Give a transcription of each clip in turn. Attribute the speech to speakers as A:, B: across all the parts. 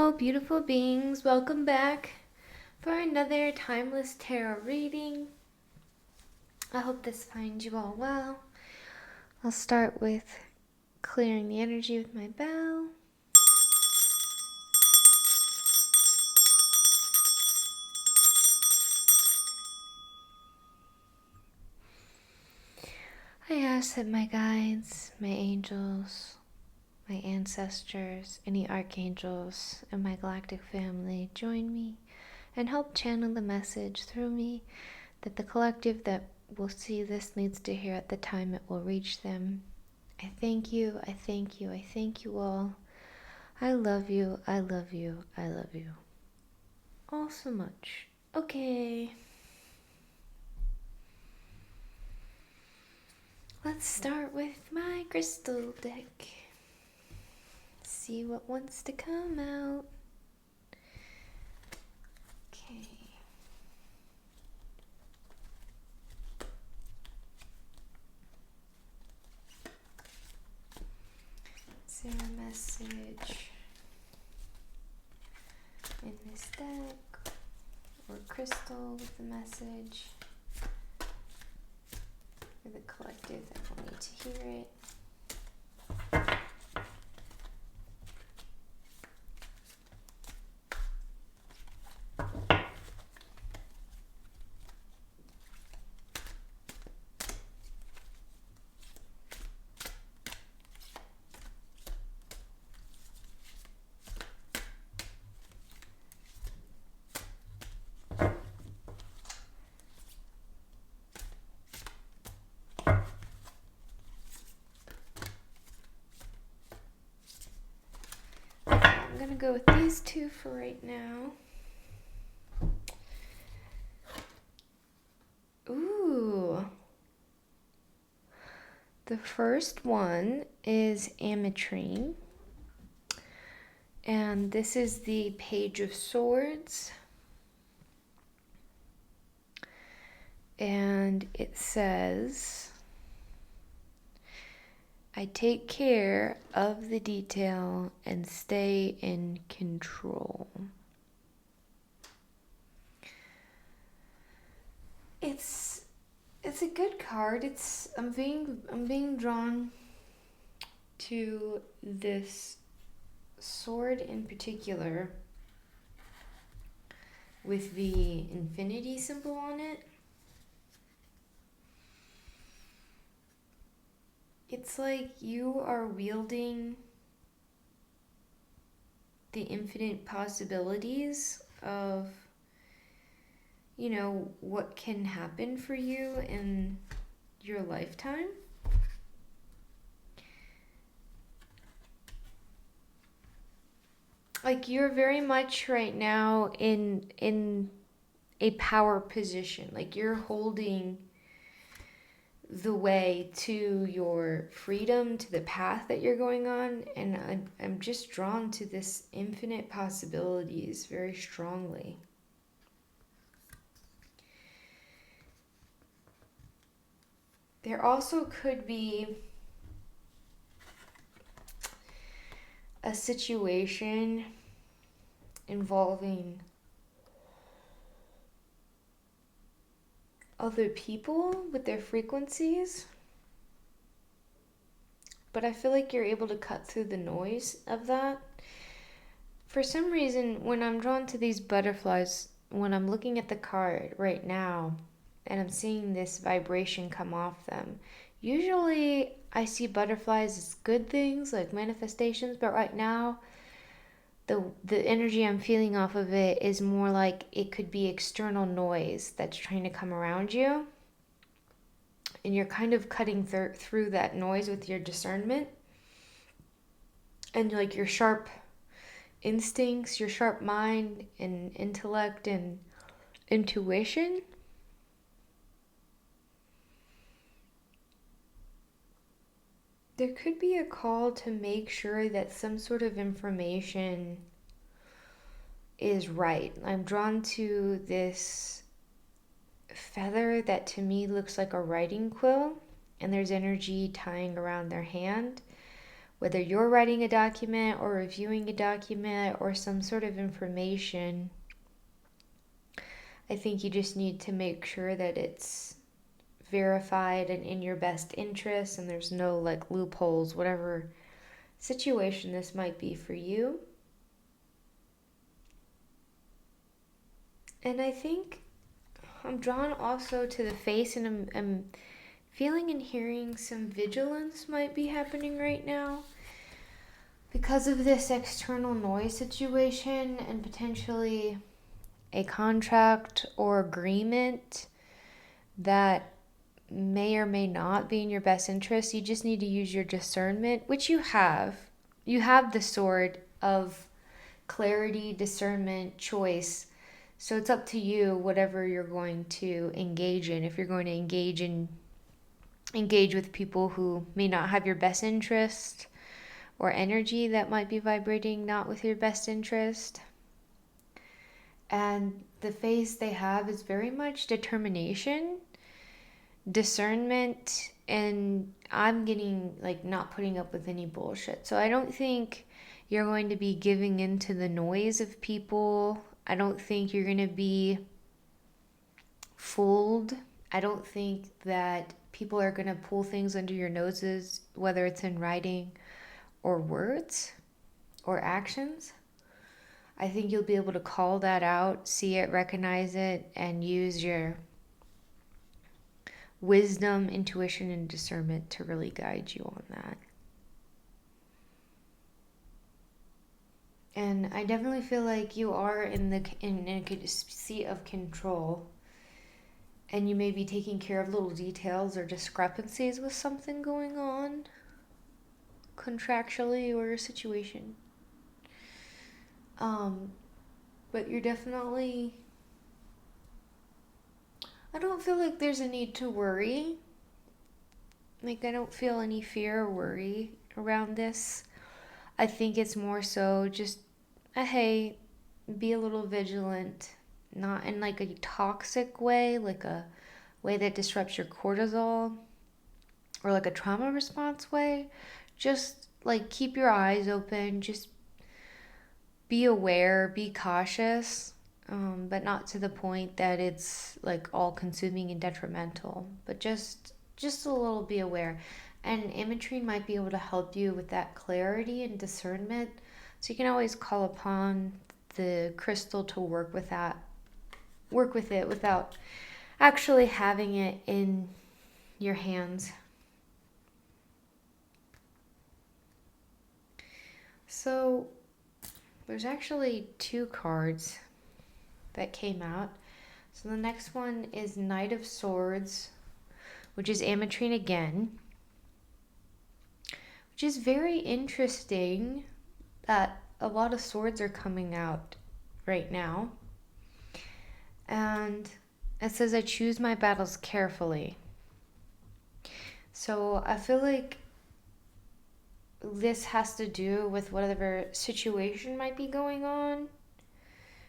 A: Hello, beautiful beings. Welcome back for another timeless tarot reading. I hope this finds you all well. I'll start with clearing the energy with my bell. I ask that my guides, my angels, my ancestors, any archangels, and my galactic family join me and help channel the message through me that the collective that will see this needs to hear at the time it will reach them. I thank you, I thank you, I thank you all. I love you, I love you, I love you all so much. Okay. Let's start with my crystal deck. See what wants to come out. Okay. Is there a message in this deck or crystal with the message for the collective that will need to hear it? I'm gonna go with these two for right now. Ooh. The first one is ametrine. And this is the Page of Swords. And it says, I take care of the detail and stay in control. It's a good card. I'm being drawn to this sword in particular with the infinity symbol on it. It's like you are wielding the infinite possibilities of, you know, what can happen for you in your lifetime. Like you're very much right now in a power position. Like you're holding the way to your freedom, to the path that you're going on, and I'm just drawn to this infinite possibilities very strongly. There also could be a situation involving other people with their frequencies, but I feel like you're able to cut through the noise of that. For some reason, when I'm drawn to these butterflies, when I'm looking at the card right now and I'm seeing this vibration come off them, usually I see butterflies as good things, like manifestations, but right now the energy I'm feeling off of it is more like it could be external noise that's trying to come around you. And you're kind of cutting through that noise with your discernment. And like your sharp instincts, your sharp mind and intellect and intuition. There could be a call to make sure that some sort of information is right. I'm drawn to this feather that to me looks like a writing quill, and there's energy tying around their hand whether you're writing a document or reviewing a document or some sort of information, I think you just need to make sure that it's verified and in your best interest and there's no like loopholes, whatever situation this might be for you. And I think I'm drawn also to the face, and I'm feeling and hearing some vigilance might be happening right now because of this external noise situation and potentially a contract or agreement that may or may not be in your best interest. You just need to use your discernment, which you have. You have the sword of clarity, discernment, choice. So it's up to you whatever you're going to engage in. If you're going to engage with people who may not have your best interest, or energy that might be vibrating not with your best interest. And the face they have is very much determination, discernment, and I'm getting like not putting up with any bullshit. So I don't think you're going to be giving into the noise of people. I don't think you're going to be fooled. I don't think that people are going to pull things under your noses, whether it's in writing or words or actions. I think you'll be able to call that out, see it, recognize it, and use your wisdom, intuition, and discernment to really guide you on that. And I definitely feel like you are in a seat of control, and you may be taking care of little details or discrepancies with something going on contractually or a situation. But you're definitely, I don't feel like there's a need to worry. Like, I don't feel any fear or worry around this. I think it's more so just hey, be a little vigilant, not in like a toxic way, like a way that disrupts your cortisol, or like a trauma response way. Just like keep your eyes open, just be aware, be cautious, but not to the point that it's like all consuming and detrimental, but just a little be aware. And ametrine might be able to help you with that clarity and discernment. So you can always call upon the crystal to work with it without actually having it in your hands. So there's actually 2 cards that came out. So the next one is Knight of Swords, which is ametrine again, which is very interesting that a lot of swords are coming out right now. And it says, I choose my battles carefully. So I feel like this has to do with whatever situation might be going on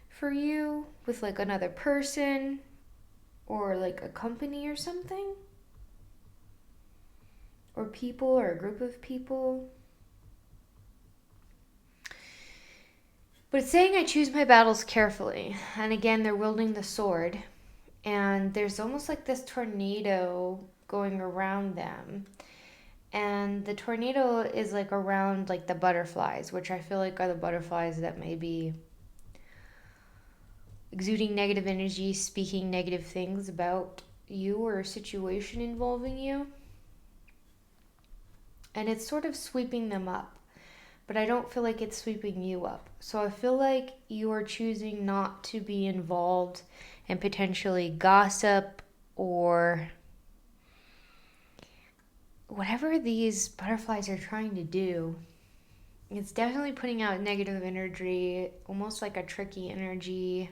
A: for you with like another person or like a company or something, or people, or a group of people. But it's saying I choose my battles carefully. And again, they're wielding the sword, and there's almost like this tornado going around them. And the tornado is like around like the butterflies, which I feel like are the butterflies that may be exuding negative energy, speaking negative things about you or a situation involving you. And it's sort of sweeping them up, but I don't feel like it's sweeping you up. So I feel like you are choosing not to be involved in potentially gossip or whatever these butterflies are trying to do. It's definitely putting out negative energy, almost like a tricky energy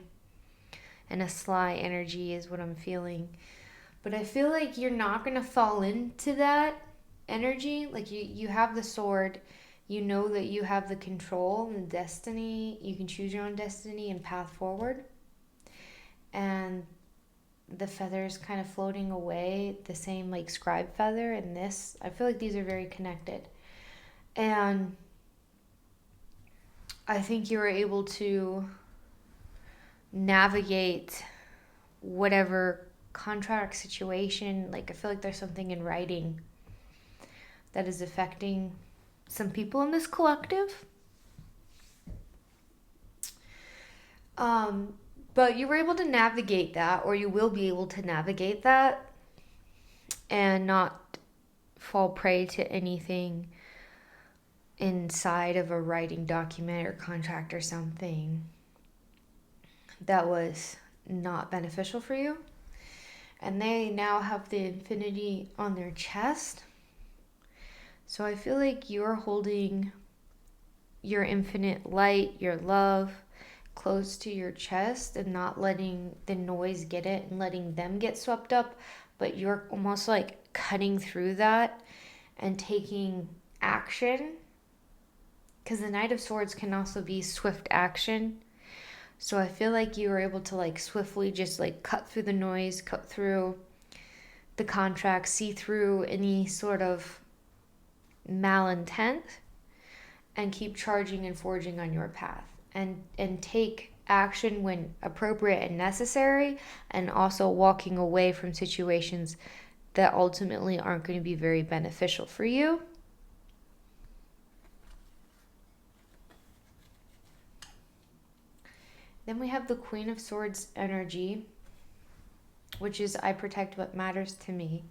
A: and a sly energy is what I'm feeling. But I feel like you're not going to fall into that energy. Like you have the sword, you know that you have the control and the destiny. You can choose your own destiny and path forward. And the feathers kind of floating away, the same like scribe feather and this. I feel like these are very connected. And I think you were able to navigate whatever contract situation. Like, I feel like there's something in writing that is affecting some people in this collective. But you were able to navigate that, or you will be able to navigate that and not fall prey to anything inside of a writing document or contract or something that was not beneficial for you. And they now have the infinity on their chest. So I feel like you're holding your infinite light, your love, close to your chest and not letting the noise get it and letting them get swept up, but you're almost like cutting through that and taking action, because the Knight of Swords can also be swift action. So I feel like you were able to like swiftly just like cut through the noise, cut through the contract, see through any sort of malintent, and keep charging and forging on your path, and take action when appropriate and necessary, and also walking away from situations that ultimately aren't going to be very beneficial for you. Then we have the Queen of Swords energy, which is I protect what matters to me.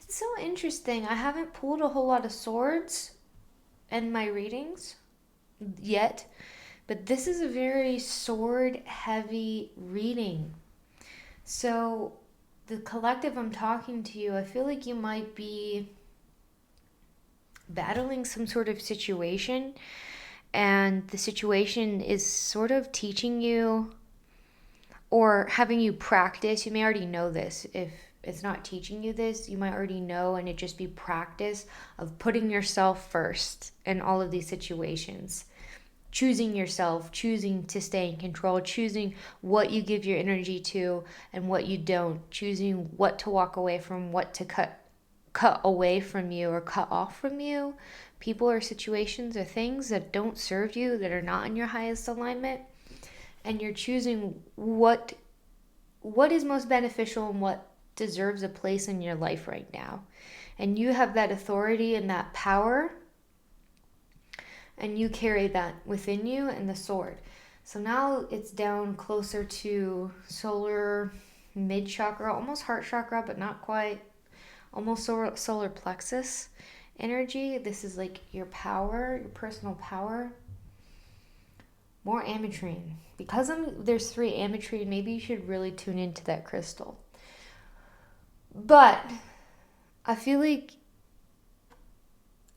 A: It's so interesting. I haven't pulled a whole lot of swords in my readings yet, but this is a very sword heavy reading. So the collective, I'm talking to you, I feel like you might be battling some sort of situation, and the situation is sort of teaching you or having you practice. You may already know this. If it's not teaching you this, you might already know, and it just be practice of putting yourself first in all of these situations. Choosing yourself, choosing to stay in control, choosing what you give your energy to and what you don't, choosing what to walk away from, what to cut away from you or cut off from you, people or situations or things that don't serve you, that are not in your highest alignment, and you're choosing what is most beneficial and what deserves a place in your life right now. And you have that authority and that power, and you carry that within you and the sword. So now it's down closer to solar mid chakra, almost heart chakra, but not quite, almost solar plexus energy. This is like your power, your personal power. More ametrine. Because there's 3 ametrine, maybe you should really tune into that crystal. But I feel like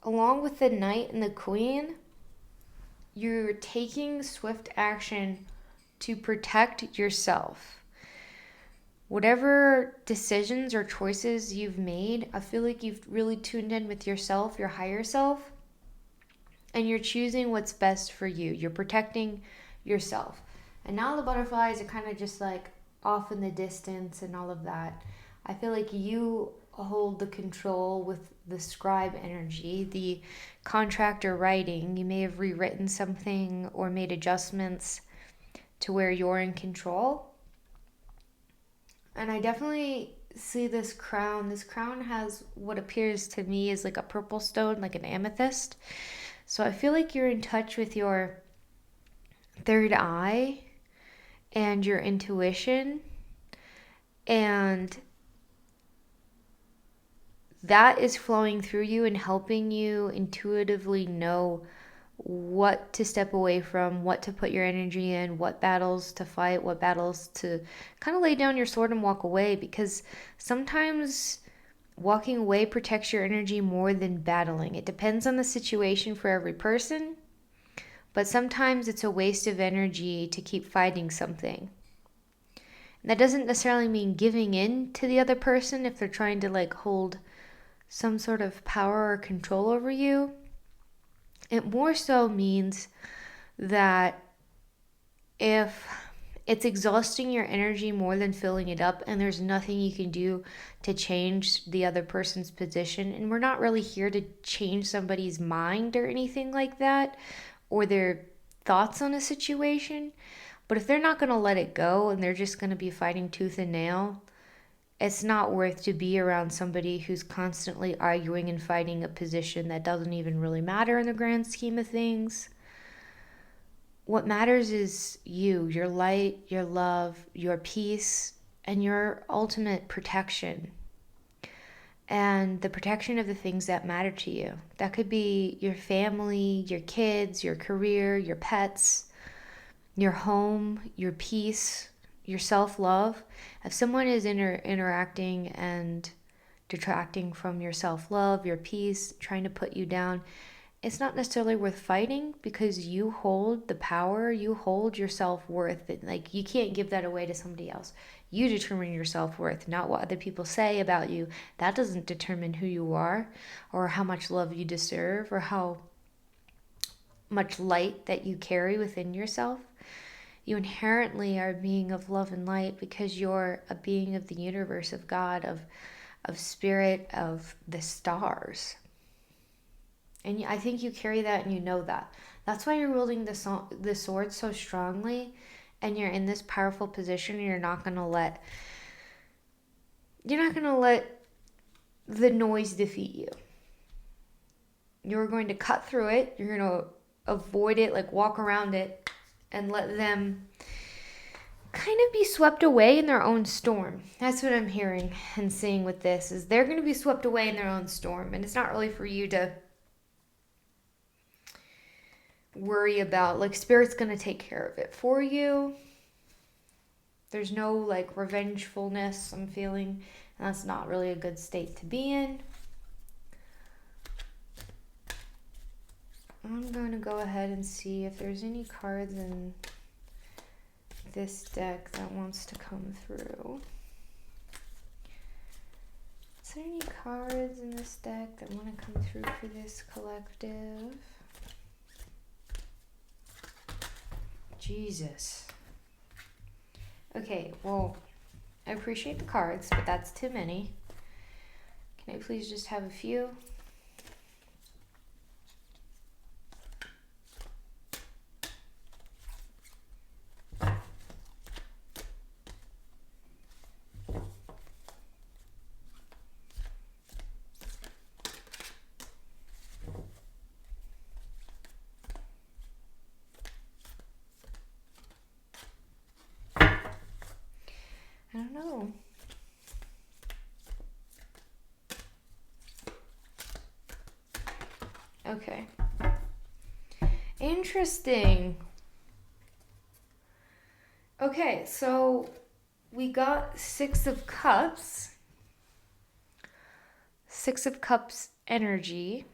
A: along with the Knight and the Queen, you're taking swift action to protect yourself. Whatever decisions or choices you've made, I feel like you've really tuned in with yourself, your higher self, and you're choosing what's best for you. You're protecting yourself. And now the butterflies are kind of just like off in the distance and all of that. I feel like you hold the control with the scribe energy, the contractor writing. You may have rewritten something or made adjustments to where you're in control. And I definitely see this crown. This crown has what appears to me as like a purple stone, like an amethyst. So I feel like you're in touch with your third eye and your intuition, and that is flowing through you and helping you intuitively know what to step away from, what to put your energy in, what battles to fight, what battles to kind of lay down your sword and walk away, because sometimes walking away protects your energy more than battling. It depends on the situation for every person, but sometimes it's a waste of energy to keep fighting something. And that doesn't necessarily mean giving in to the other person if they're trying to like hold some sort of power or control over you. It more so means that if It's exhausting your energy more than filling it up, and there's nothing you can do to change the other person's position. And we're not really here to change somebody's mind or anything like that, or their thoughts on a situation. But if they're not going to let it go and they're just going to be fighting tooth and nail, it's not worth to be around somebody who's constantly arguing and fighting a position that doesn't even really matter in the grand scheme of things. What matters is you, your light, your love, your peace, and your ultimate protection. And the protection of the things that matter to you. That could be your family, your kids, your career, your pets, your home, your peace, your self-love. If someone is interacting and detracting from your self-love, your peace, trying to put you down, it's not necessarily worth fighting, because you hold the power, you hold your self-worth. Like, you can't give that away to somebody else. You determine your self-worth, not what other people say about you. That doesn't determine who you are, or how much love you deserve, or how much light that you carry within yourself. You inherently are a being of love and light, because you're a being of the universe, of God, of spirit, of the stars. And I think you carry that, and you know that. That's why you're wielding the sword so strongly, and you're in this powerful position, and you're not going to let the noise defeat you. You're going to cut through it. You're going to avoid it, like walk around it, and let them kind of be swept away in their own storm. That's what I'm hearing and seeing with this, is they're going to be swept away in their own storm. And it's not really for you to worry about. Like, Spirit's going to take care of it for you. There's no like revengefulness I'm feeling, and that's not really a good state to be in. I'm going to go ahead and see if there's any cards in this deck that wants to come through. Is there any cards in this deck that want to come through for this collective? Jesus. Okay, well, I appreciate the cards, but that's too many. Can I please just have a few? I don't know. Okay. Interesting. Okay, so we got Six of Cups. Six of Cups energy.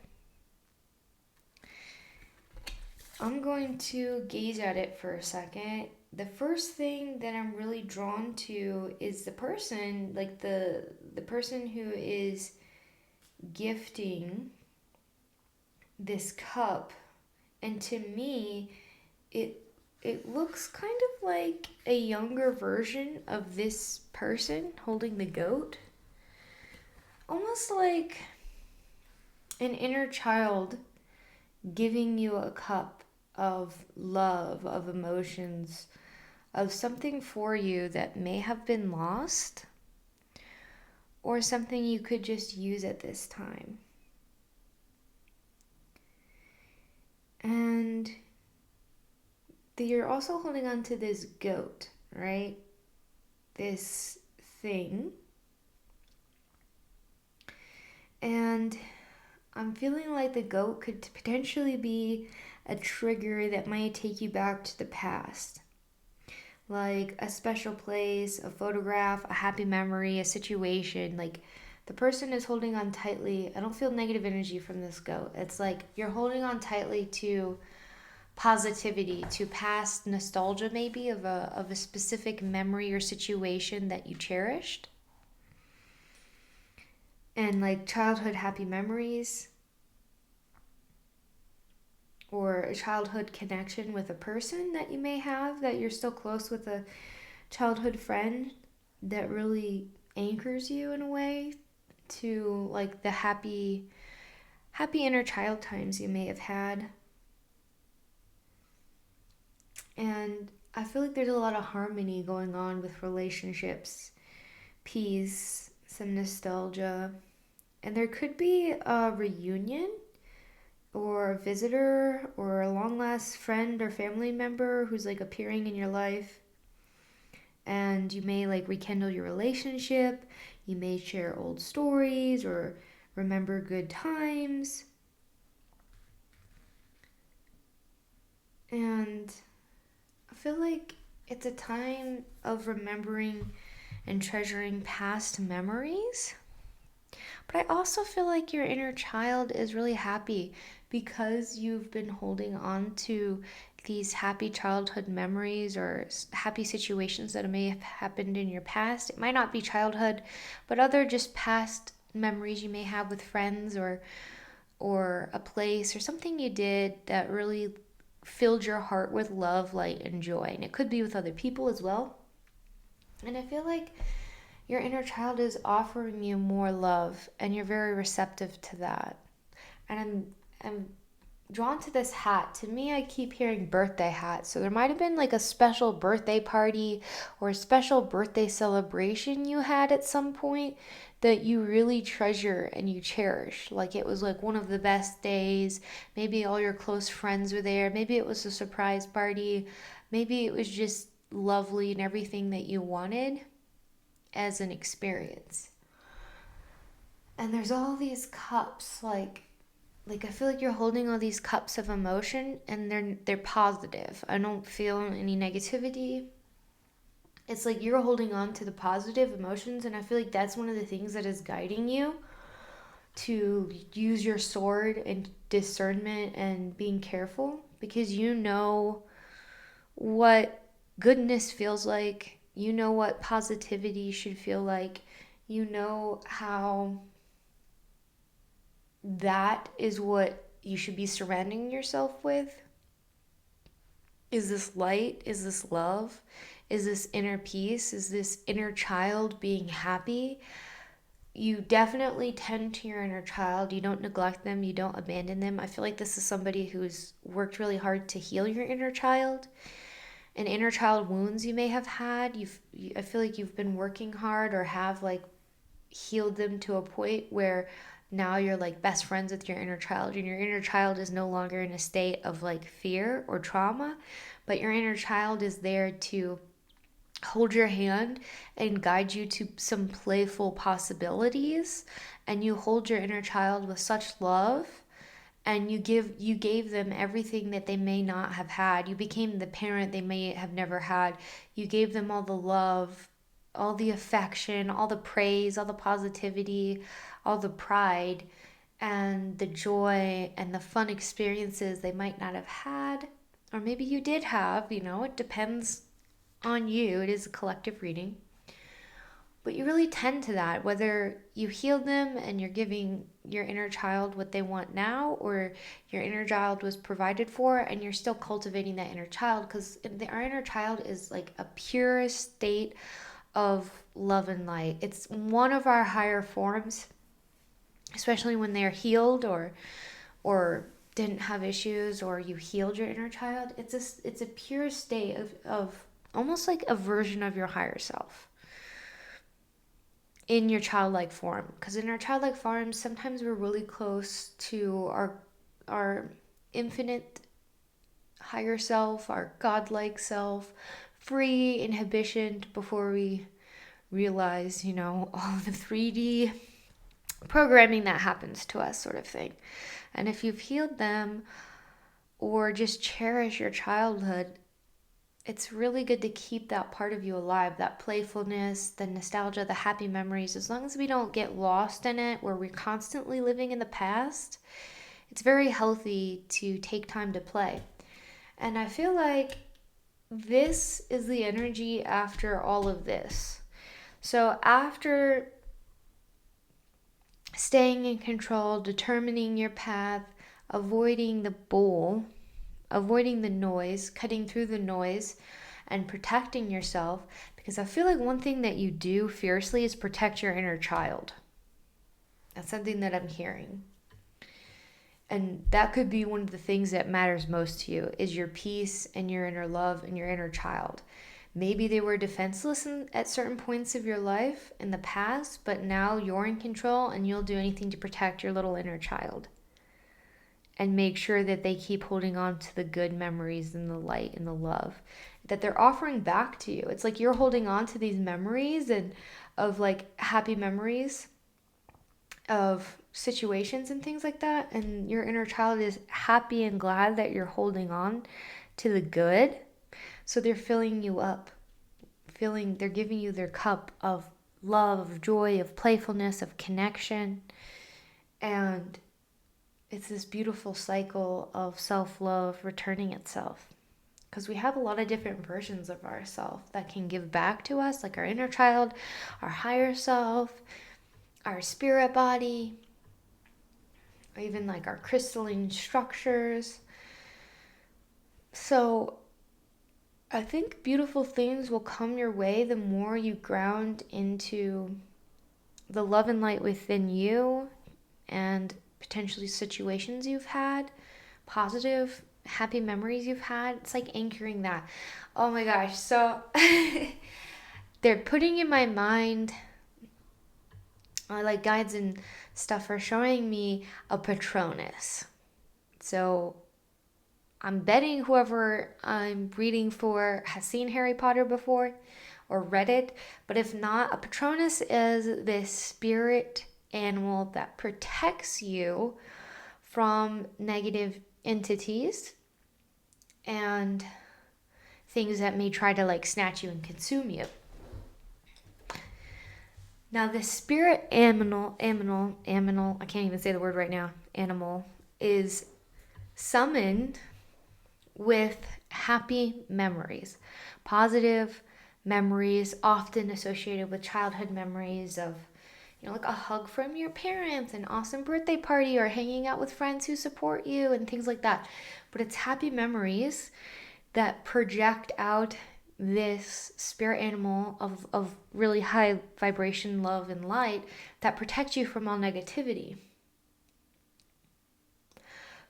A: I'm going to gaze at it for a second. The first thing that I'm really drawn to is the person, like the person who is gifting this cup. And to me, it looks kind of like a younger version of this person holding the goat. Almost like an inner child giving you a cup of love, of emotions, of something for you that may have been lost, or something you could just use at this time. And you're also holding on to this goat, right? This thing. And I'm feeling like the goat could potentially be a trigger that might take you back to the past. Like a special place, a photograph, a happy memory, a situation. Like, the person is holding on tightly. I don't feel negative energy from this goat. It's like you're holding on tightly to positivity, to past nostalgia maybe of a specific memory or situation that you cherished. And like childhood happy memories. or a childhood connection with a person that you may have, that you're still close with, a childhood friend that really anchors you in a way to like the happy inner child times you may have had. And I feel like there's a lot of harmony going on with relationships, peace, some nostalgia, and there could be a reunion or a visitor or a long lost friend or family member who's like appearing in your life, and you may like rekindle your relationship. You may share old stories or remember good times. And I feel like it's a time of remembering and treasuring past memories. But I also feel like your inner child is really happy because you've been holding on to these happy childhood memories or happy situations that may have happened in your past. It might not be childhood, but other just past memories you may have with friends, or a place or something you did that really filled your heart with love, light, and joy. And it could be with other people as well. And I feel like your inner child is offering you more love, and you're very receptive to that. And I'm drawn to this hat. To me, I keep hearing birthday hat. So there might have been like a special birthday party or a special birthday celebration you had at some point that you really treasure and you cherish. Like it was like one of the best days. Maybe all your close friends were there. Maybe it was a surprise party. Maybe it was just lovely and everything that you wanted as an experience. And there's all these cups, like I feel like you're holding all these cups of emotion, and they're positive. I don't feel any negativity. It's like you're holding on to the positive emotions, and I feel like that's one of the things that is guiding you to use your sword and discernment and being careful, because you know what goodness feels like. You know what positivity should feel like. You know how that is what you should be surrounding yourself with. Is this light? Is this love? Is this inner peace? Is this inner child being happy? You definitely tend to your inner child. You don't neglect them. You don't abandon them. I feel like this is somebody who's worked really hard to heal your inner child. And inner child wounds you may have had. I feel like you've been working hard or have like healed them to a point where now you're like best friends with your inner child, and your inner child is no longer in a state of like fear or trauma, but your inner child is there to hold your hand and guide you to some playful possibilities. And you hold your inner child with such love, and you gave them everything that they may not have had. You became the parent they may have never had. You gave them all the love, all the affection, all the praise, all the positivity, all the pride, and the joy and the fun experiences they might not have had. Or maybe you did have, it depends on you. It is a collective reading. But you really tend to that, whether you healed them and you're giving your inner child what they want now, or your inner child was provided for and you're still cultivating that inner child, because our inner child is like a pure state of love and light. It's one of our higher forms, especially when they're healed or didn't have issues, or you healed your inner child. It's a pure state of almost like a version of your higher self in your childlike form. Because in our childlike form, sometimes we're really close to our infinite higher self, our godlike self, free inhibition before we realize, all the 3D programming that happens to us, sort of thing. And if you've healed them or just cherish your childhood, it's really good to keep that part of you alive, that playfulness, the nostalgia, the happy memories. As long as we don't get lost in it, where we're constantly living in the past, it's very healthy to take time to play. And I feel like this is the energy after all of this. So after staying in control, determining your path, avoiding the bull, avoiding the noise, cutting through the noise, and protecting yourself. Because I feel like one thing that you do fiercely is protect your inner child. That's something that I'm hearing. And that could be one of the things that matters most to you, is your peace and your inner love and your inner child. Maybe they were defenseless at certain points of your life in the past, but now you're in control and you'll do anything to protect your little inner child. And make sure that they keep holding on to the good memories and the light and the love that they're offering back to you. It's like you're holding on to these memories and of like happy memories of situations and things like that. And your inner child is happy and glad that you're holding on to the good. So they're filling you up, they're giving you their cup of love, of joy, of playfulness, of connection. And it's this beautiful cycle of self-love returning itself. Because we have a lot of different versions of ourselves that can give back to us, like our inner child, our higher self, our spirit body, or even like our crystalline structures. So I think beautiful things will come your way the more you ground into the love and light within you, and potentially situations you've had, positive, happy memories you've had. It's like anchoring that. Oh my gosh. So they're putting in my mind, like guides and stuff are showing me a Patronus. So I'm betting whoever I'm reading for has seen Harry Potter before or read it. But if not, a Patronus is this spirit animal that protects you from negative entities and things that may try to like snatch you and consume you. Now the spirit animal, I can't even say the word right now, animal, is summoned with happy memories, positive memories, often associated with childhood memories of, like a hug from your parents, an awesome birthday party, or hanging out with friends who support you and things like that. But it's happy memories that project out this spirit animal of really high vibration, love, and light that protect you from all negativity.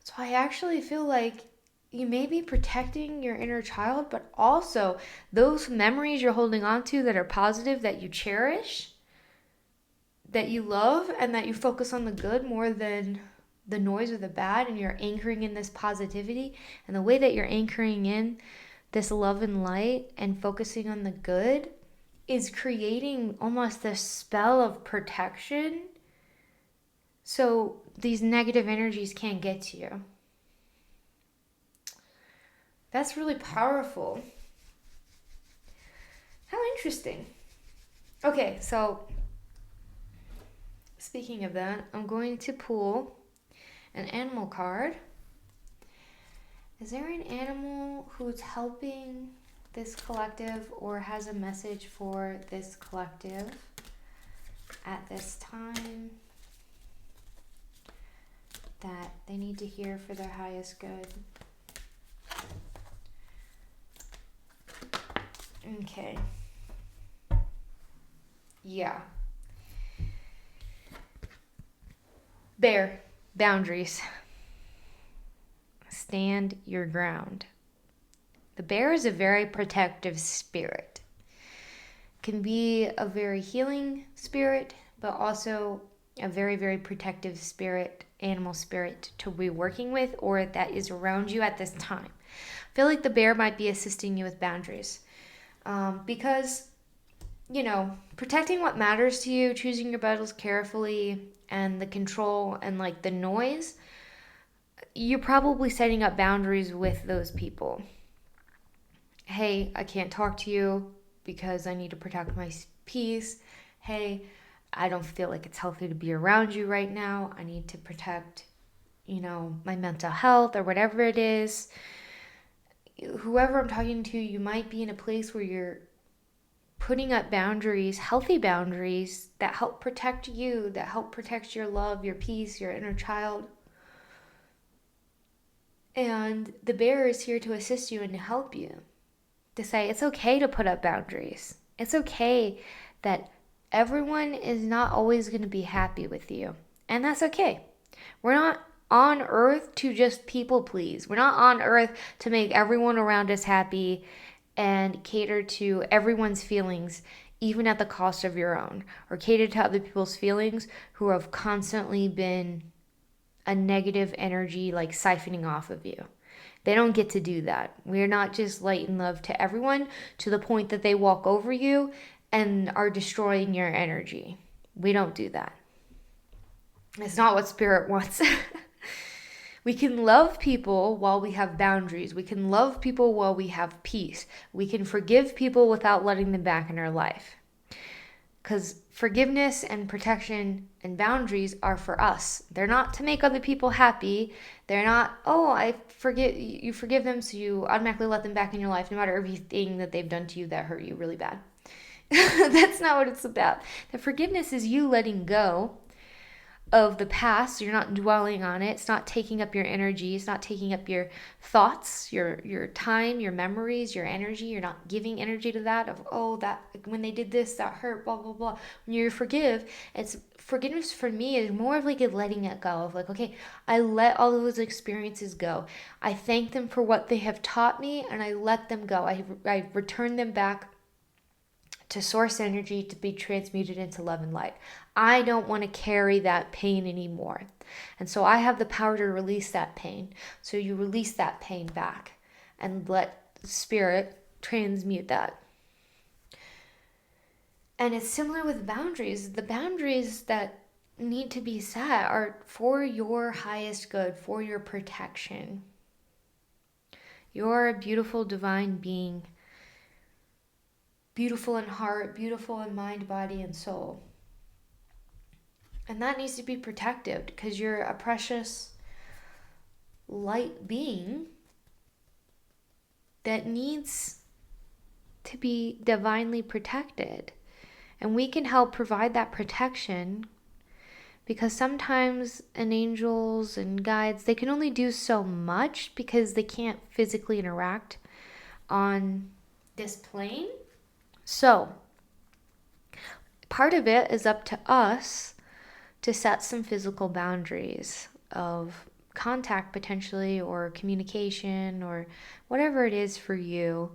A: So I actually feel like you may be protecting your inner child, but also those memories you're holding on to that are positive, that you cherish, that you love, and that you focus on the good more than the noise or the bad, and you're anchoring in this positivity. And the way that you're anchoring in this love and light and focusing on the good is creating almost this spell of protection, so these negative energies can't get to you. That's really powerful. How interesting. Okay, so speaking of that, I'm going to pull an animal card. Is there an animal who's helping this collective or has a message for this collective at this time that they need to hear for their highest good? Okay. Yeah. Bear, boundaries. Stand your ground. The bear is a very protective spirit. Can be a very healing spirit, but also a very, very protective spirit, animal spirit to be working with, or that is around you at this time. I feel like the bear might be assisting you with boundaries. Because, protecting what matters to you, choosing your battles carefully, and the control and like the noise, you're probably setting up boundaries with those people. Hey, I can't talk to you because I need to protect my peace. Hey, I don't feel like it's healthy to be around you right now. I need to protect, my mental health or whatever it is. Whoever I'm talking to, you might be in a place where you're putting up boundaries, healthy boundaries that help protect you, that help protect your love, your peace, your inner child. And the bear is here to assist you and to help you. To say it's okay to put up boundaries. It's okay that everyone is not always going to be happy with you. And that's okay. We're not on earth to just people please. We're not on earth to make everyone around us happy and cater to everyone's feelings, even at the cost of your own, or cater to other people's feelings who have constantly been a negative energy like siphoning off of you. They don't get to do that. We're not just light and love to everyone to the point that they walk over you and are destroying your energy. We don't do that. It's not what spirit wants. We can love people while we have boundaries. We can love people while we have peace. We can forgive people without letting them back in our life. Because forgiveness and protection and boundaries are for us. They're not to make other people happy. They're not, oh, you forgive them, so you automatically let them back in your life, no matter everything that they've done to you that hurt you really bad. That's not what it's about. The forgiveness is you letting go of the past. You're not dwelling on it. It's not taking up your energy. It's not taking up your thoughts, your time, your memories, your energy. You're not giving energy to that of, oh, that when they did this, that hurt, blah, blah, blah. When you forgive, it's forgiveness for me is more of like a letting it go of like, okay, I let all of those experiences go. I thank them for what they have taught me and I let them go. I return them back to source energy to be transmuted into love and light. I don't want to carry that pain anymore. And so I have the power to release that pain. So you release that pain back and let spirit transmute that. And it's similar with boundaries. The boundaries that need to be set are for your highest good, for your protection. You're a beautiful divine being. Beautiful in heart, beautiful in mind, body, and soul. And that needs to be protected because you're a precious light being that needs to be divinely protected. And we can help provide that protection because sometimes angels and guides, they can only do so much because they can't physically interact on this plane. So, part of it is up to us to set some physical boundaries of contact potentially, or communication, or whatever it is for you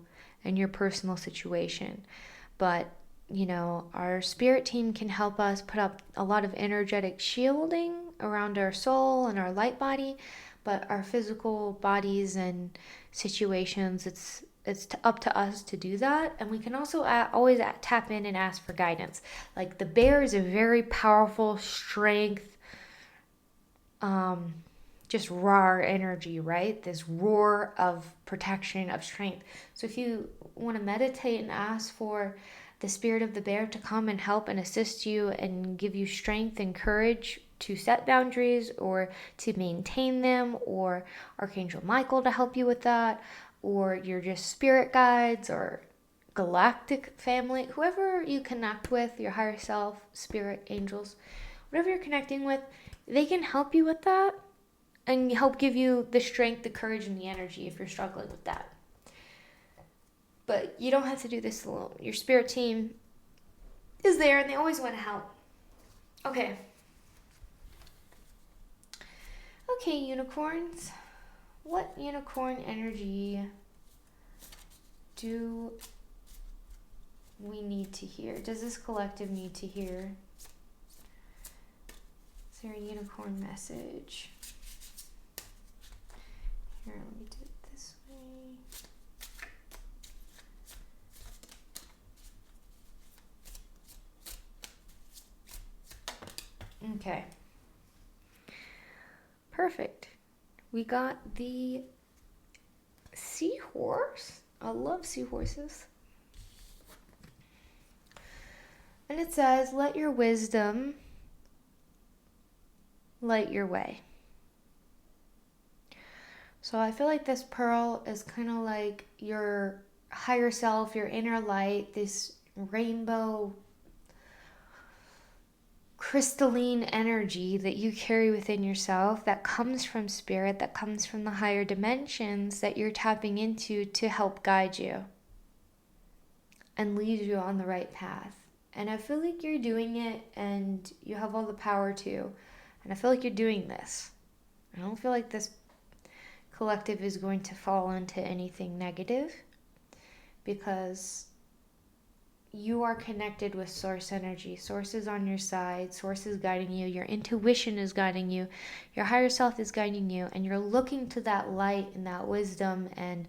A: and your personal situation. But, our spirit team can help us put up a lot of energetic shielding around our soul and our light body, but our physical bodies and situations, it's up to us to do that. And we can also always tap in and ask for guidance. Like the bear is a very powerful strength, just raw energy, right? This roar of protection, of strength. So if you want to meditate and ask for the spirit of the bear to come and help and assist you and give you strength and courage to set boundaries or to maintain them, or Archangel Michael to help you with that, or your just spirit guides or galactic family, whoever you connect with, your higher self, spirit, angels, whatever you're connecting with, they can help you with that and help give you the strength, the courage, and the energy if you're struggling with that. But you don't have to do this alone. Your spirit team is there and they always want to help. Okay, unicorns. What unicorn energy do we need to hear? Does this collective need to hear? Is there a unicorn message? Here, let me do it this way. Okay. Perfect. We got the seahorse. I love seahorses. And it says, let your wisdom light your way. So I feel like this pearl is kind of like your higher self, your inner light, this rainbow crystalline energy that you carry within yourself that comes from spirit, that comes from the higher dimensions that you're tapping into to help guide you and lead you on the right path. And I feel like you're doing it and you have all the power to. And I feel like you're doing this. I don't feel like this collective is going to fall into anything negative because you are connected with source energy. Source is on your side. Source is guiding you. Your intuition is guiding you. Your higher self is guiding you. And you're looking to that light and that wisdom and,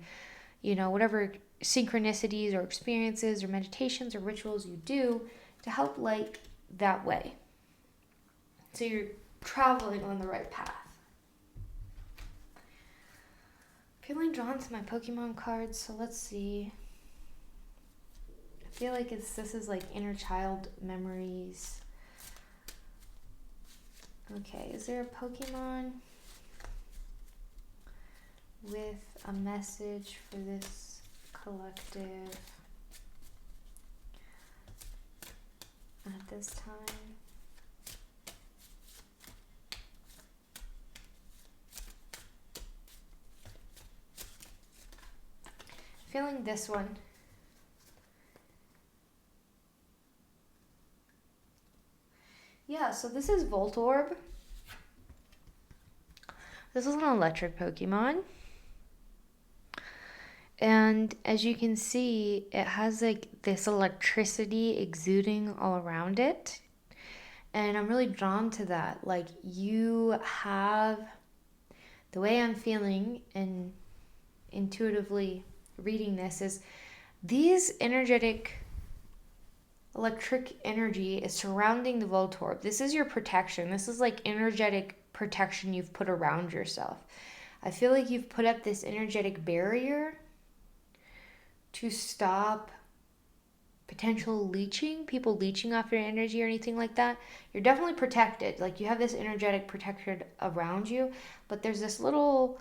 A: whatever synchronicities or experiences or meditations or rituals you do to help light that way. So you're traveling on the right path. Feeling drawn to my Pokemon cards, so let's see. I feel like this is like inner child memories. Okay, is there a Pokemon with a message for this collective at this time? Feeling this one. Yeah, so this is Voltorb. This is an electric Pokemon. And as you can see, it has like this electricity exuding all around it. And I'm really drawn to that. Like you have, the way I'm feeling and intuitively reading this is these electric energy is surrounding the Voltorb. This is your protection. This is like energetic protection you've put around yourself. I feel like you've put up this energetic barrier to stop potential leeching, people leeching off your energy or anything like that. You're definitely protected. Like you have this energetic protection around you, but there's this little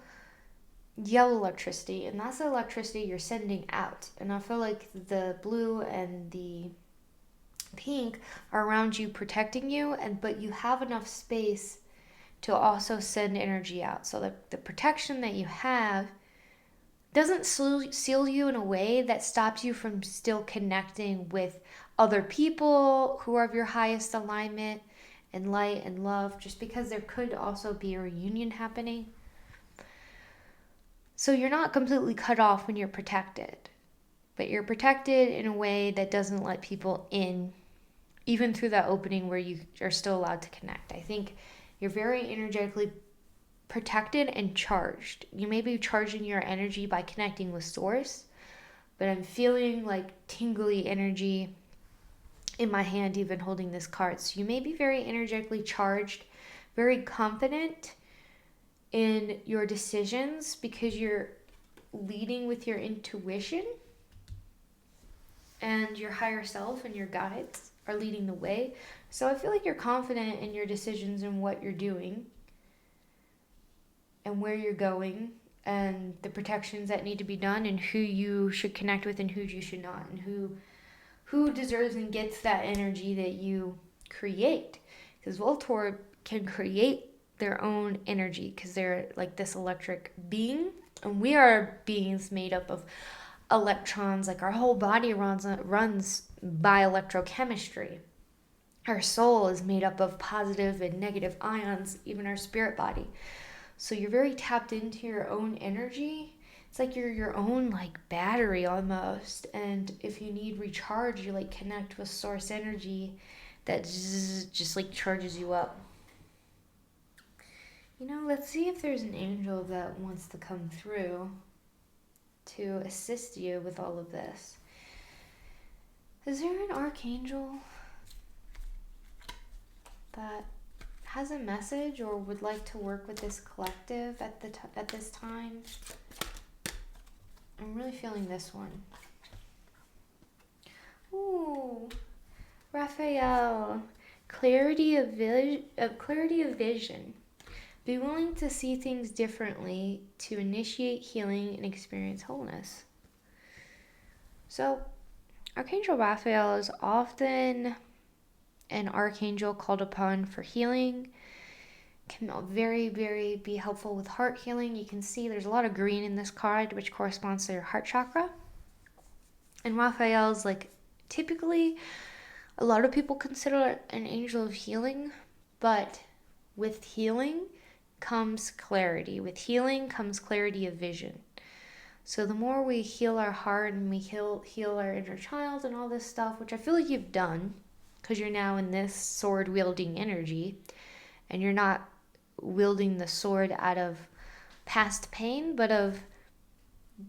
A: yellow electricity, and that's the electricity you're sending out. And I feel like the blue and the pink are around you protecting you, but you have enough space to also send energy out. So the protection that you have doesn't seal you in a way that stops you from still connecting with other people who are of your highest alignment and light and love, just because there could also be a reunion happening. So you're not completely cut off when you're protected, but you're protected in a way that doesn't let people in, even through that opening where you are still allowed to connect. I think you're very energetically protected and charged. You may be charging your energy by connecting with source, but I'm feeling like tingly energy in my hand even holding this card. So you may be very energetically charged, very confident in your decisions because you're leading with your intuition, and your higher self and your guides are leading the way. So I feel like you're confident in your decisions and what you're doing and where you're going and the protections that need to be done and who you should connect with and who you should not, and who deserves and gets that energy that you create. Because Voltorb can create their own energy because they're like this electric being, and we are beings made up of electrons. Like our whole body runs by electrochemistry. Our soul is made up of positive and negative ions, even our spirit body. So you're very tapped into your own energy. It's like you're your own like battery almost, and if you need recharge, you like connect with source energy that just like charges you up. Let's see if there's an angel that wants to come through to assist you with all of this. Is there an archangel that has a message or would like to work with this collective at this time? I'm really feeling this one. Ooh, Raphael, clarity of vision. Be willing to see things differently to initiate healing and experience wholeness. So, Archangel Raphael is often an archangel called upon for healing. Can very, very be helpful with heart healing. You can see there's a lot of green in this card, which corresponds to your heart chakra. And Raphael's like, typically, a lot of people consider an angel of healing, but with healing comes clarity. With healing comes clarity of vision. So the more we heal our heart and we heal our inner child and all this stuff, which I feel like you've done, because you're now in this sword wielding energy, and you're not wielding the sword out of past pain, but of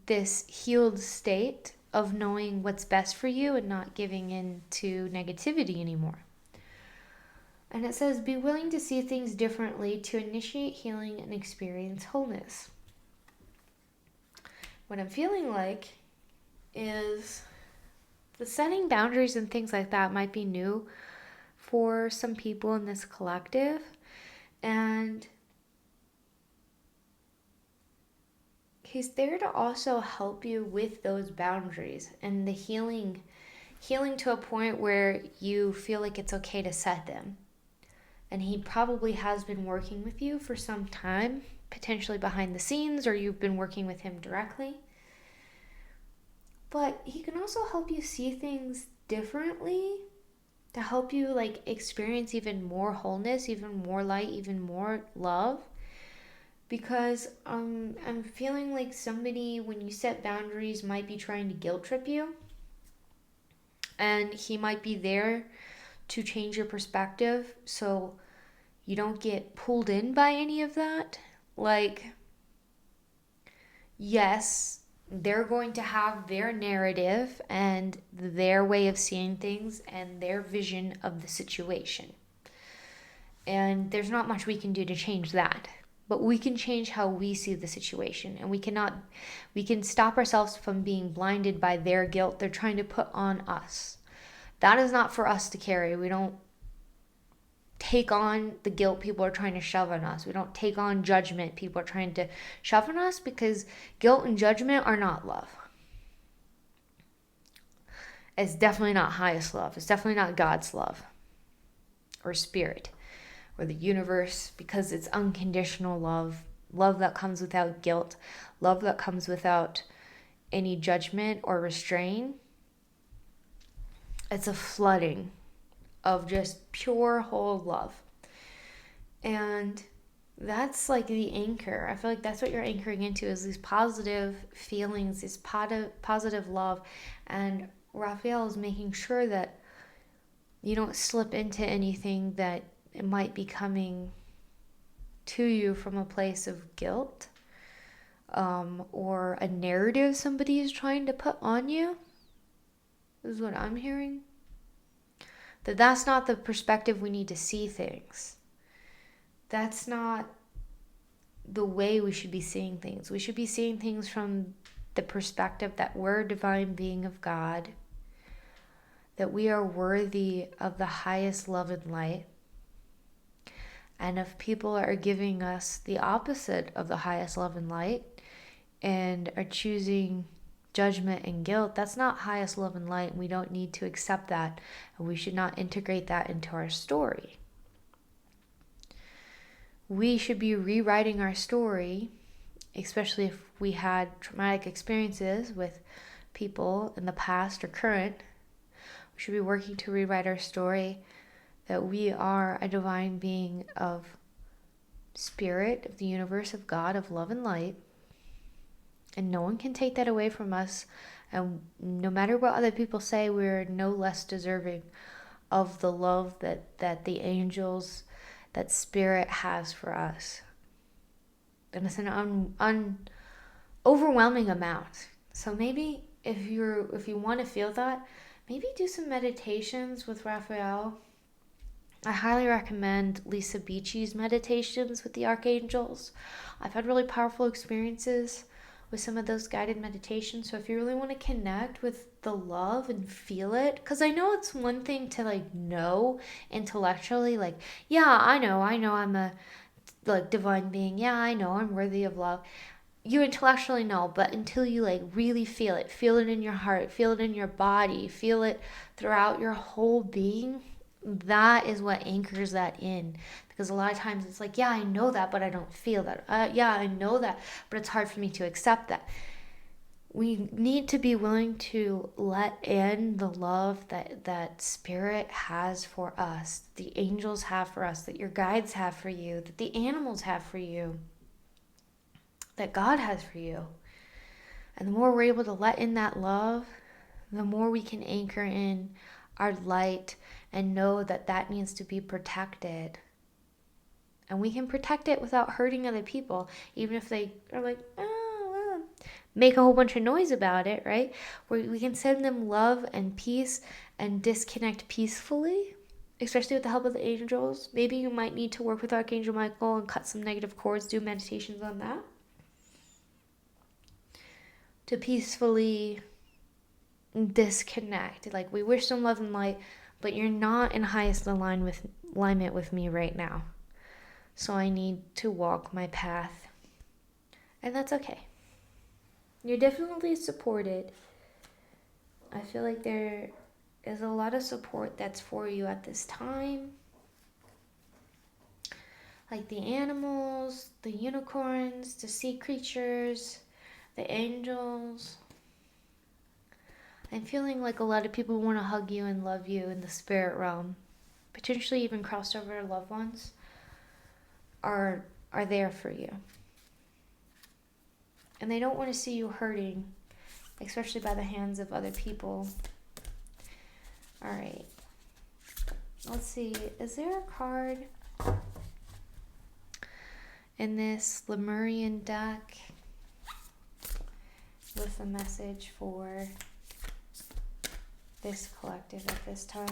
A: this healed state of knowing what's best for you and not giving in to negativity anymore. And it says, be willing to see things differently to initiate healing and experience wholeness. What I'm feeling like is the setting boundaries and things like that might be new for some people in this collective. And he's there to also help you with those boundaries and the healing to a point where you feel like it's okay to set them. And he probably has been working with you for some time, potentially behind the scenes, or you've been working with him directly. But he can also help you see things differently to help you like experience even more wholeness, even more light, even more love. Because I'm feeling like somebody, when you set boundaries, might be trying to guilt trip you. And he might be there to change your perspective so you don't get pulled in by any of that. Like, yes, they're going to have their narrative and their way of seeing things and their vision of the situation. And there's not much we can do to change that. But we can change how we see the situation. And we can stop ourselves from being blinded by their guilt they're trying to put on us. That is not for us to carry. We don't take on the guilt people are trying to shove on us. We don't take on judgment people are trying to shove on us, because guilt and judgment are not love. It's definitely not highest love. It's definitely not God's love or spirit or the universe, because it's unconditional love that comes without guilt, love that comes without any judgment or restraint. It's a flooding of just pure whole love. And that's like the anchor. I feel like that's what you're anchoring into, is these positive feelings, this positive love. And Raphael is making sure that you don't slip into anything that it might be coming to you from a place of guilt, or a narrative somebody is trying to put on you. This is what I'm hearing. That's not the perspective we need to see things. That's not the way we should be seeing things. We should be seeing things from the perspective that we're a divine being of God, that we are worthy of the highest love and light. And if people are giving us the opposite of the highest love and light and are choosing judgment and guilt, that's not highest love and light. We don't need to accept that, and we should not integrate that into our story. We should be rewriting our story, especially if we had traumatic experiences with people in the past or current. We should be working to rewrite our story that we are a divine being of spirit, of the universe, of God, of love and light. And no one can take that away from us. And no matter what other people say, we're no less deserving of the love that the angels, that spirit has for us. And it's an overwhelming amount. So maybe if you want to feel that, maybe do some meditations with Raphael. I highly recommend Lisa Beachy's meditations with the archangels. I've had really powerful experiences with some of those guided meditations. So if you really want to connect with the love and feel it, because I know it's one thing to like know intellectually, like, yeah, I know I'm a like divine being. Yeah, I know I'm worthy of love. You intellectually know, but until you like really feel it in your heart, feel it in your body, feel it throughout your whole being, That is what anchors that in. Because a lot of times it's like, yeah, I know that, but I don't feel that. Yeah, I know that, but it's hard for me to accept that. We need to be willing to let in the love that spirit has for us, the angels have for us, that your guides have for you, that the animals have for you, that God has for you. And the more we're able to let in that love, the more we can anchor in our light and know that that needs to be protected. And we can protect it without hurting other people, even if they are like, oh, make a whole bunch of noise about it, right? We can send them love and peace and disconnect peacefully, especially with the help of the angels. Maybe you might need to work with Archangel Michael and cut some negative cords, do meditations on that, to peacefully disconnect. Like, we wish them love and light, but you're not in highest alignment with me right now. So I need to walk my path. And that's okay. You're definitely supported. I feel like there is a lot of support that's for you at this time. Like the animals, the unicorns, the sea creatures, the angels. I'm feeling like a lot of people want to hug you and love you in the spirit realm. Potentially even crossed over loved ones are there for you. And they don't want to see you hurting, especially by the hands of other people. All right. Let's see. Is there a card in this Lemurian deck with a message for this collective at this time?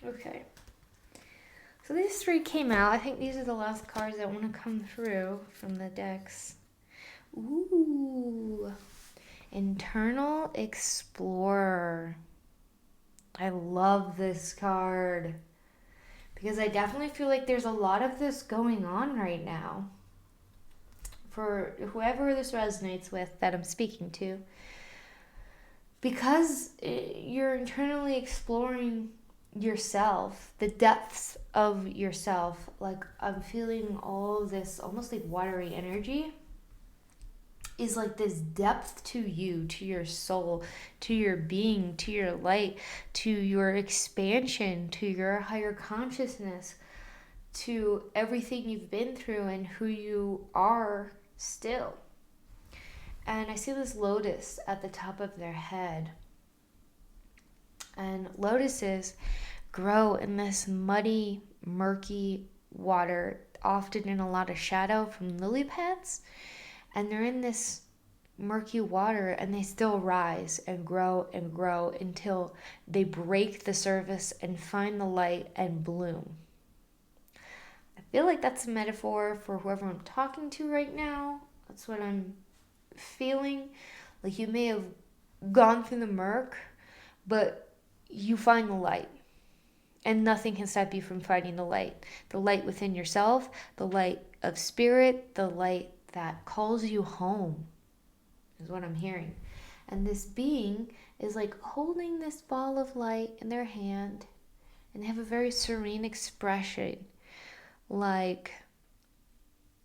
A: Okay. So these three came out. I think these are the last cards that want to come through from the decks. Ooh. Internal Explorer. I love this card because I definitely feel like there's a lot of this going on right now. For whoever this resonates with that I'm speaking to, because you're internally exploring yourself, the depths of yourself. Like, I'm feeling all this almost like watery energy is like this depth to you, to your soul, to your being, to your light, to your expansion, to your higher consciousness, to everything you've been through and who you are still. And I see this lotus at the top of their head. And lotuses grow in this muddy, murky water, often in a lot of shadow from lily pads. And they're in this murky water and they still rise and grow until they break the surface and find the light and bloom. I feel like that's a metaphor for whoever I'm talking to right now. That's what I'm feeling. Like, you may have gone through the murk, but you find the light. And nothing can stop you from finding the light. The light within yourself, the light of spirit, the light that calls you home, is what I'm hearing. And this being is like holding this ball of light in their hand, and they have a very serene expression. Like,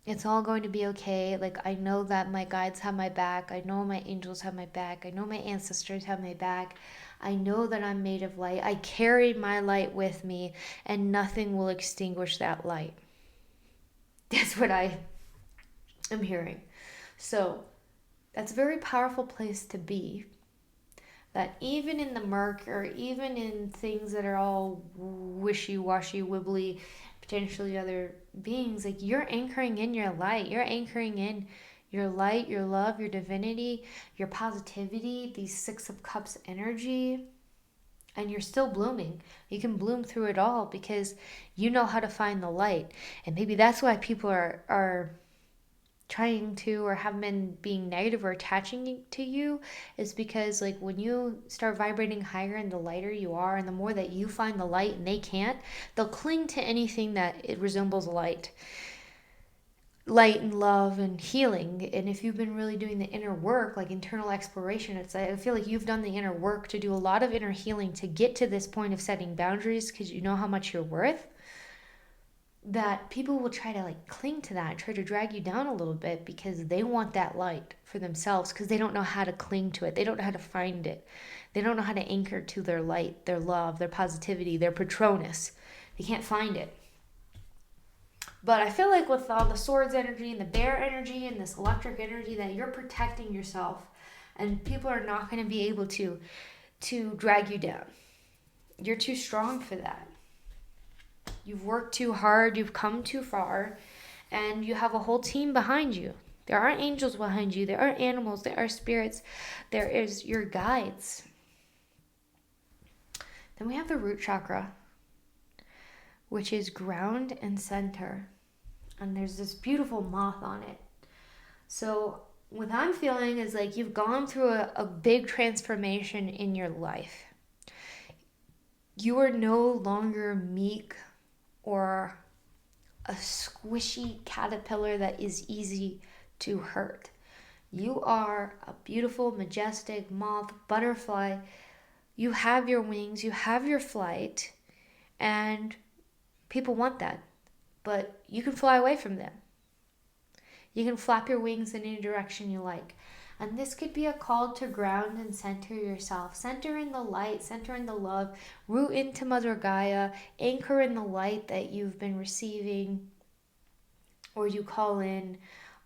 A: it's all going to be okay. Like, I know that my guides have my back. I know my angels have my back. I know my ancestors have my back. I know that I'm made of light. I carry my light with me, and nothing will extinguish that light. That's what I am hearing. So that's a very powerful place to be. That even in the murk, or even in things that are all wishy-washy, wibbly, potentially other beings, like, you're anchoring in your light. You're anchoring in your light, your love, your divinity, your positivity, these Six of Cups energy. And you're still blooming. You can bloom through it all because you know how to find the light. And maybe that's why people are trying to or have been being negative or attaching to you is because like when you start vibrating higher and the lighter you are and the more that you find the light and they can't, they'll cling to anything that it resembles light and love and healing. And if you've been really doing the inner work, like internal exploration, it's I feel like you've done the inner work to do a lot of inner healing to get to this point of setting boundaries because you know how much you're worth, that people will try to like cling to that, try to drag you down a little bit because they want that light for themselves because they don't know how to cling to it. They don't know how to find it. They don't know how to anchor to their light, their love, their positivity, their Patronus. They can't find it. But I feel like with all the swords energy and the bear energy and this electric energy that you're protecting yourself and people are not going to be able to drag you down. You're too strong for that. You've worked too hard, you've come too far, and you have a whole team behind you. There are angels behind you, there are animals, there are spirits, there is your guides. Then we have the root chakra, which is ground and center. And there's this beautiful moth on it. So what I'm feeling is like you've gone through a big transformation in your life. You are no longer meek or a squishy caterpillar that is easy to hurt. You are a beautiful, majestic moth, butterfly. You have your wings, you have your flight, and people want that. But you can fly away from them. You can flap your wings in any direction you like. And this could be a call to ground and center yourself. Center in the light, center in the love, root into Mother Gaia, anchor in the light that you've been receiving or you call in,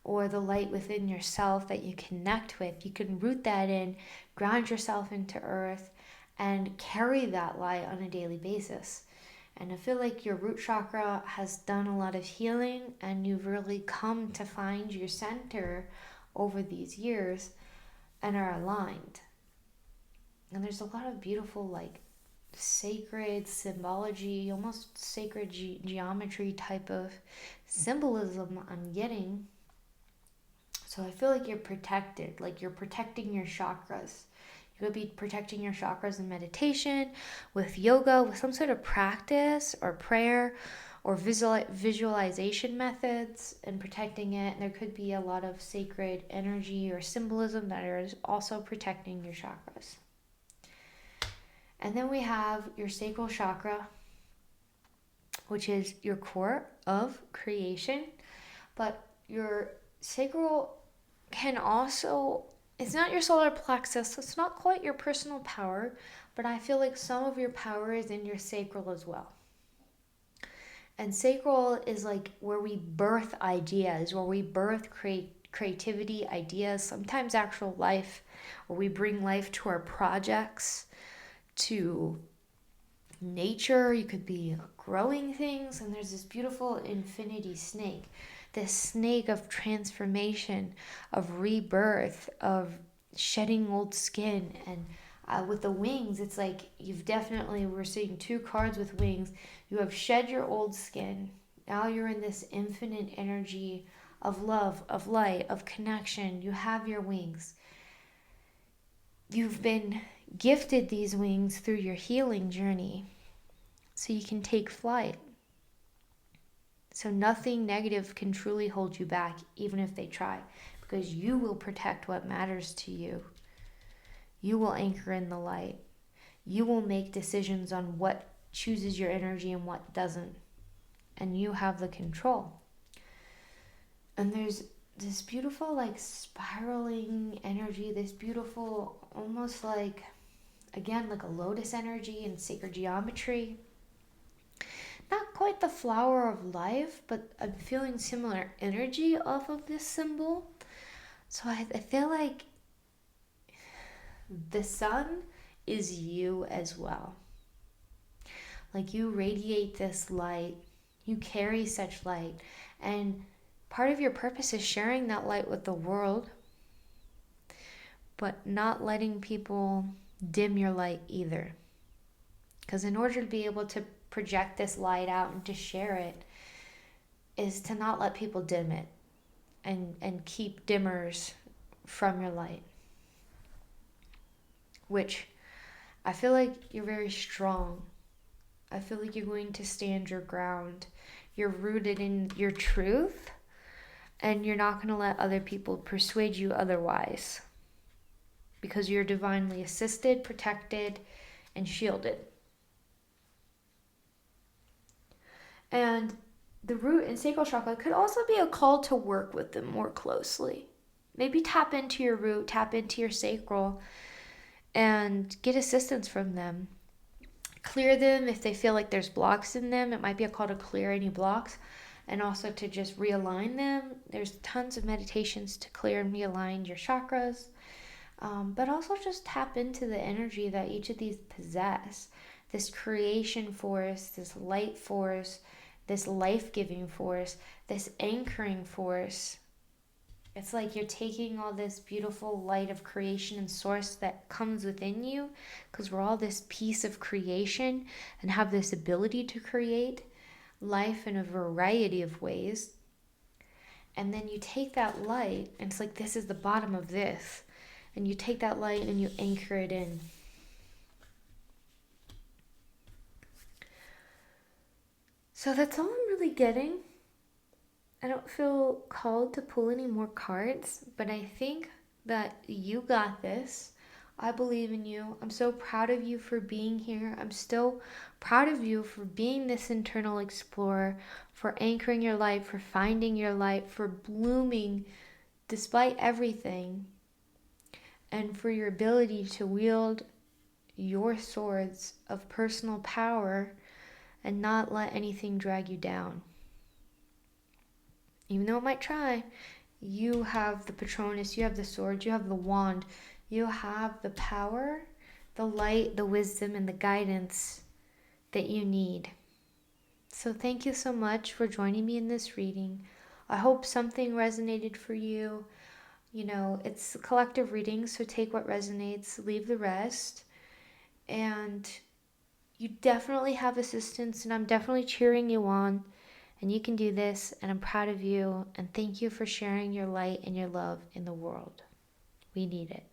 A: or the light within yourself that you connect with. You can root that in, ground yourself into earth, and carry that light on a daily basis. And I feel like your root chakra has done a lot of healing and you've really come to find your center over these years and are aligned. And there's a lot of beautiful like sacred symbology, almost sacred geometry type of symbolism I'm getting. So I feel like you're protected, like you're protecting your chakras. You could be protecting your chakras in meditation, with yoga, with some sort of practice or prayer or visualization methods and protecting it. And there could be a lot of sacred energy or symbolism that is also protecting your chakras. And then we have your sacral chakra, which is your core of creation. But your sacral can also, it's not your solar plexus, so it's not quite your personal power, but I feel like some of your power is in your sacral as well. And sacral is like where we birth ideas, where we birth creativity, ideas, sometimes actual life, where we bring life to our projects, to nature. You could be growing things, and there's this beautiful infinity snake, this snake of transformation, of rebirth, of shedding old skin. And with the wings, it's like we're seeing two cards with wings. You have shed your old skin. Now you're in this infinite energy of love, of light, of connection. You have your wings. You've been gifted these wings through your healing journey so you can take flight. So nothing negative can truly hold you back, even if they try, because you will protect what matters to you. You will anchor in the light. You will make decisions on what chooses your energy and what doesn't. And you have the control. And there's this beautiful like spiraling energy, this beautiful almost like, again, like a lotus energy in sacred geometry. Not quite the flower of life, but I'm feeling similar energy off of this symbol. So I feel like the sun is you as well. Like you radiate this light, you carry such light, and part of your purpose is sharing that light with the world, but not letting people dim your light either. Because in order to be able to project this light out and to share it is to not let people dim it and keep dimmers from your light, which I feel like you're very strong. I feel like you're going to stand your ground. You're rooted in your truth, and you're not going to let other people persuade you otherwise, because you're divinely assisted, protected, and shielded. And the root and sacral chakra could also be a call to work with them more closely. Maybe tap into your root, tap into your sacral, and get assistance from them. Clear them if they feel like there's blocks in them. It might be a call to clear any blocks, and also to just realign them. There's tons of meditations to clear and realign your chakras. But also just tap into the energy that each of these possess. This creation force, this light force, this life-giving force, this anchoring force. It's like you're taking all this beautiful light of creation and source that comes within you, because we're all this piece of creation and have this ability to create life in a variety of ways. And then you take that light, and it's like this is the bottom of this. And you take that light and you anchor it in. So that's all I'm really getting. I don't feel called to pull any more cards, but I think that you got this. I believe in you. I'm so proud of you for being here. I'm still proud of you for being this internal explorer, for anchoring your light, for finding your light, for blooming despite everything, and for your ability to wield your swords of personal power and not let anything drag you down. Even though it might try, you have the Patronus, you have the sword, you have the wand, you have the power, the light, the wisdom, and the guidance that you need. So thank you so much for joining me in this reading. I hope something resonated for you. You know, it's a collective reading, so take what resonates, leave the rest. And you definitely have assistance, and I'm definitely cheering you on. And you can do this, and I'm proud of you. And thank you for sharing your light and your love in the world. We need it.